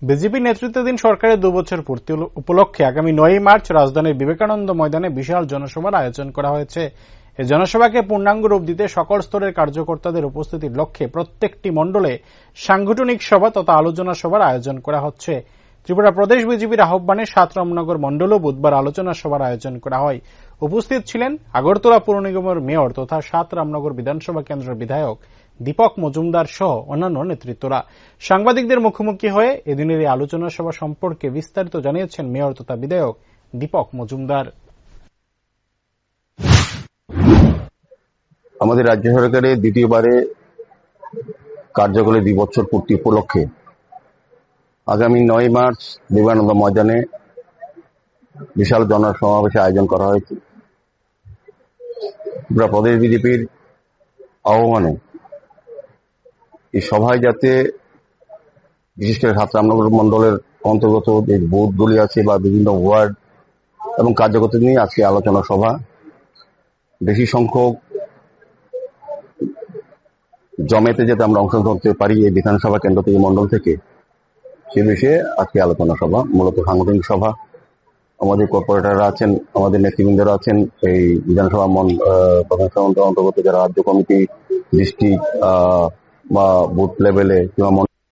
BJP নেতৃত্বাধীন সরকারের 2 বছর পূর্তি উপলক্ষে আগামী 9 মার্চ রাজধানীর বিবেকানন্দ ময়দানে বিশাল জনসভার আয়োজন করা হয়েছে। এই জনসভাকে পূর্ণাঙ্গ রূপ দিতে সকল স্তরের কার্যকর্তাদের উপস্থিতির লক্ষ্যে প্রত্যেকটি মণ্ডলে সাংগঠনিক সভা তথা আলোচনা সভার আয়োজন করা হচ্ছে। ত্রিপুরা প্রদেশ বিজেপির আহ্বানে 7 রামনগর মণ্ডলেও বুধবার আলোচনা সভার আয়োজন করা হয়। উপস্থিত ছিলেন আগরতলা পৌর নিগমের মেয়র তথা 7 রামনগর বিধানসভা কেন্দ্রের বিধায়ক দীপক মজুমদার সহ অন্যান্য নেতৃত্বরা। সাংবাদিকদের মুখোমুখি হয়ে এদিনের এই আলোচনা সভা সম্পর্কে বিস্তারিত জানিয়েছেন মেয়র তথা বিধায়ক দীপক মজুমদার। আমাদের রাজ্য সরকারের দ্বিতীয়বারে কার্যকালের 2 বছর পূর্তি উপলক্ষে আগামী 9 মার্চ বিবেকানন্দ ময়দানে বিশাল জনসমাবেশের আয়োজন করা হয়েছে। ত্রিপুরা প্রদেশ বিজেপির আহ্বানে এই সভায় যাতে বিশেষ করে 7 রামনগর মন্ডলের অন্তর্গত যে বুথগুলি আছে বা বিভিন্ন ওয়ার্ড এবং কার্যকর্তা নিয়ে আজকে আলোচনা সভা, বেশি সংখ্যক জমেতে যাতে আমরা অংশগ্রহণ করতে পারি এই বিধানসভা কেন্দ্র থেকে মন্ডল থেকে, সে বিষয়ে আজকে আলোচনা সভা, মূলত সাংগঠনিক সভা। আমাদের কর্পোরেটররা আছেন, আমাদের নেতৃবৃন্দরা আছেন, এই বিধানসভা অন্তর্গত যারা রাজ্য কমিটি, ডিস্ট্রিক্ট বা বুথ লেভেলে কিংবা